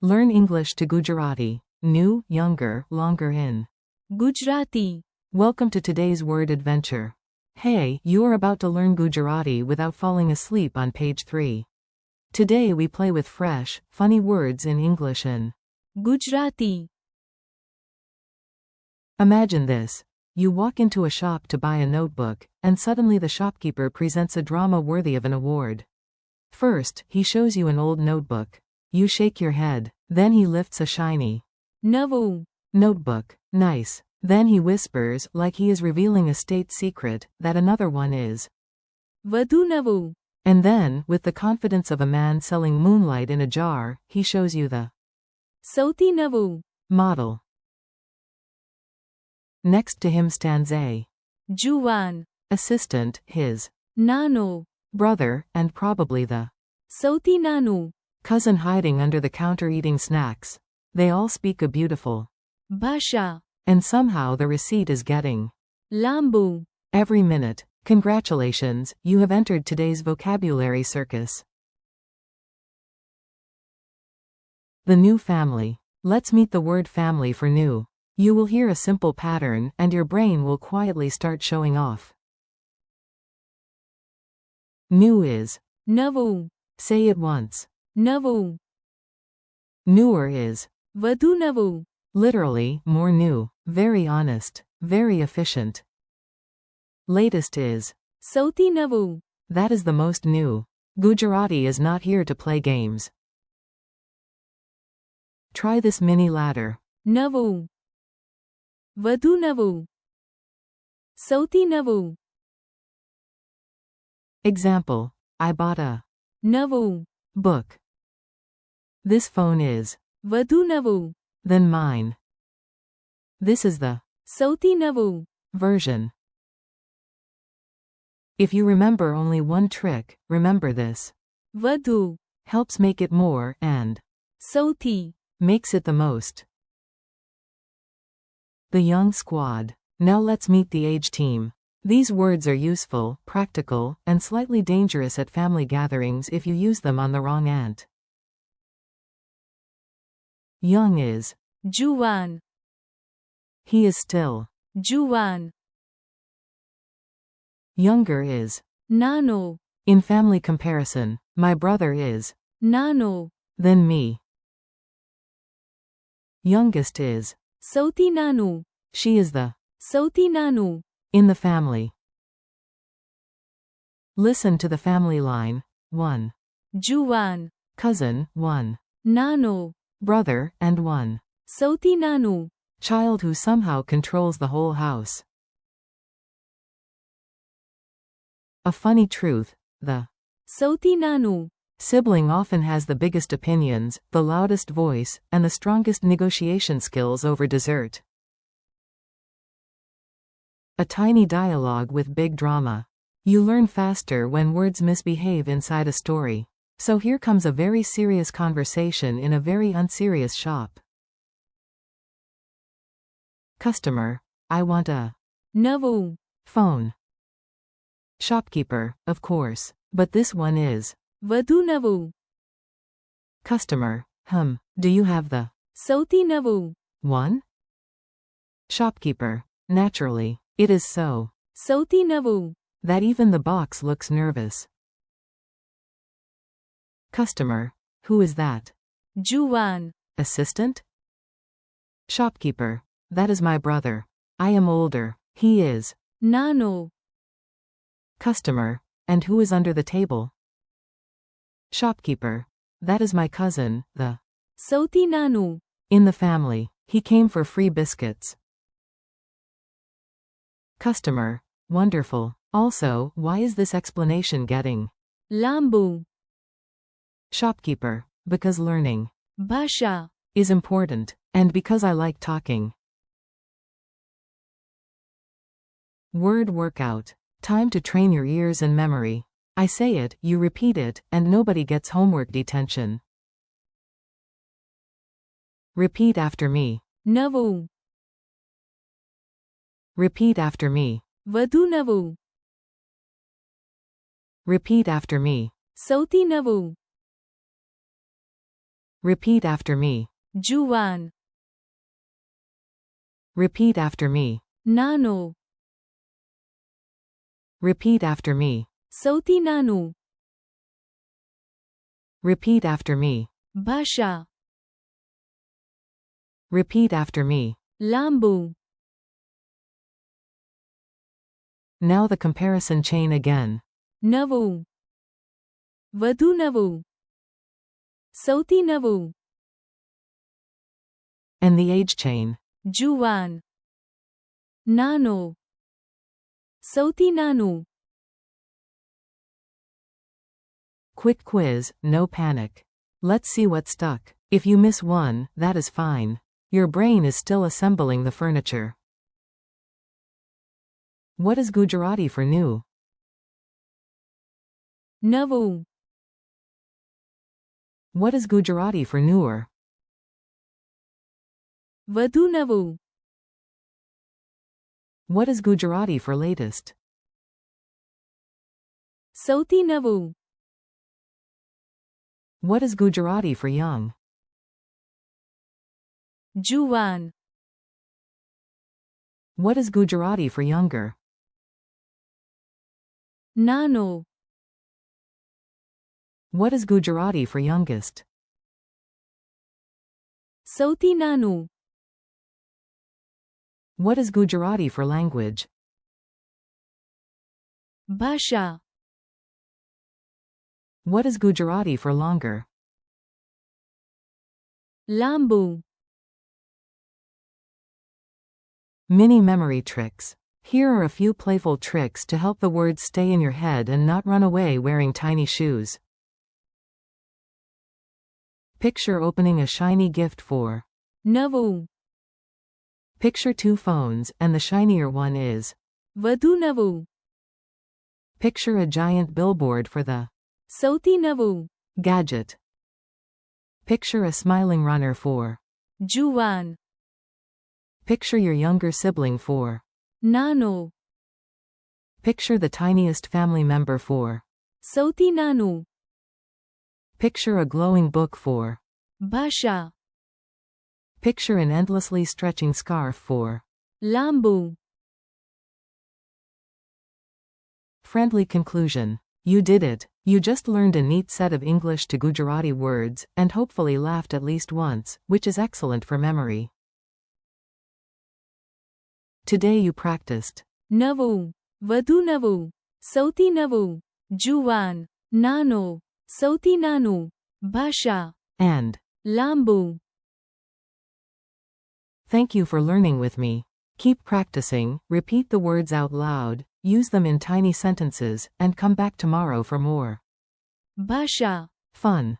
Learn English to Gujarati. New, younger, longer in Gujarati. Welcome to today's word adventure. Hey, you are about to learn Gujarati without falling asleep on page 3. Today we play with fresh, funny words in English in Gujarati. Imagine this. You walk into a shop to buy a notebook, and suddenly the shopkeeper presents a drama worthy of an award. First, he shows you an old notebook. You shake your head. Then he lifts a shiny Navu. notebook. Nice. Then he whispers, like he is revealing a state secret, that another one is Vadhu Navu. And then, with the confidence of a man selling moonlight in a jar, he shows you the Sauthi Navu. model. Next to him stands a Juvān. assistant, his Nano. brother, and probably the Sauthi Nanu. cousin hiding under the counter eating snacks. They all speak a beautiful Bhasha. and somehow the receipt is getting Lambu. every minute. Congratulations, you have entered today's vocabulary circus. The new family. Let's meet the word family for new. You will hear a simple pattern, and your brain will quietly start showing off. New is Navu. Say it once. Navu. Newer is Vadhu Navu. literally more new, very honest, very efficient. Latest is Sauthi Navu. that is the most new. Gujarati is not here to play games. Try this mini ladder. Navu. Vadhu Navu. Sauthi Navu. Example. I bought a Navu. book. This phone is Vadhu Navu. than mine. This is the Sauthi Navu. version. If you remember only one trick, remember this. Vadhu. Helps make it more, and Sauthi. makes it the most. The young squad. Now let's meet the age team. These words are useful, practical, and slightly dangerous at family gatherings if you use them on the wrong ant. Young is Juvān. he is still. Juvān. Younger is Nano. in family comparison. My brother is Nano. than me. Youngest is Sauthi Nanu. she is the Sauthi Nanu. in the family. Listen to the family line. 1. Juvān. Cousin, 1. Nano. Brother, and 1. Sauthi Nanu. Child who somehow controls the whole house. A funny truth, the Sauthi Nanu. sibling often has the biggest opinions, the loudest voice, and the strongest negotiation skills over dessert. A tiny dialogue with big drama. You learn faster when words misbehave inside a story. So here comes a very serious conversation in a very unserious shop. Customer. I want a Navu. phone. Shopkeeper. Of course. But this one is Vadhu Navu. customer. Do you have the Sauthi Navu. one? Shopkeeper. Naturally. It is so. Sauthi Navu. That even the box looks nervous. Customer. Who is that? Juvān. Assistant? Shopkeeper. That is my brother. I am older. He is. Nano. Customer. And who is under the table? Shopkeeper. That is my cousin, the Sauthi Nanu. in the family. He came for free biscuits. Customer. Wonderful. Also, why is this explanation getting Lambu. Shopkeeper. Because learning Bhasha. is important, and because I like talking. Word workout. Time to train your ears and memory. I say it, you repeat it, and nobody gets homework detention. Repeat after me. Navu. Repeat after me. Vadhu Navu. Repeat after me. Sauthi Navu. Repeat after me. juvān, Repeat after me. નાનો, Repeat after me. સૌથી નાનું, Repeat after me. ભાષા, Repeat after me. લાંબુ. Now the comparison chain again. નવું, વધુ નવું, સૌથી નવું. And the age chain. જુવાન, નાનો, સૌથી નાનું. Quick quiz, no panic. Let's see what stuck. If you miss one, that is fine. Your brain is still assembling the furniture. What is Gujarati for new? નવું, What is Gujarati for newer? વધુ નવું, What is Gujarati for latest? સૌથી નવું. What is Gujarati for young? જુવાન, What is Gujarati for younger? નાનો, What is Gujarati for youngest? સૌથી નાનું. What is Gujarati for language? ભાષા, What is Gujarati for longer? લાંબુ. Mini memory tricks. Here are a few playful tricks to help the words stay in your head and not run away wearing tiny shoes. Picture opening a shiny gift for. નવું, Picture two phones, and the shinier one is. વધુ નવું, Picture a giant billboard for the સૌથી નવું. gadget. Picture a smiling runner for. જુવાન, Picture your younger sibling for. નાનો, Picture the tiniest family member for. સૌથી નાનું. Picture a glowing book for. ભાષા, Picture an endlessly stretching scarf for. લાંબુ. Friendly conclusion. You did it. You just learned a neat set of English to Gujarati words, and hopefully laughed at least once, which is excellent for memory. Today you practiced. નવું, વધુ નવું, સૌથી નવું. જુવાન, નાનો, સૌથી નાનું. ભાષા, And. લાંબુ. Thank you for learning with me. Keep practicing, repeat the words out loud, use them in tiny sentences, and come back tomorrow for more. ભાષા, Fun.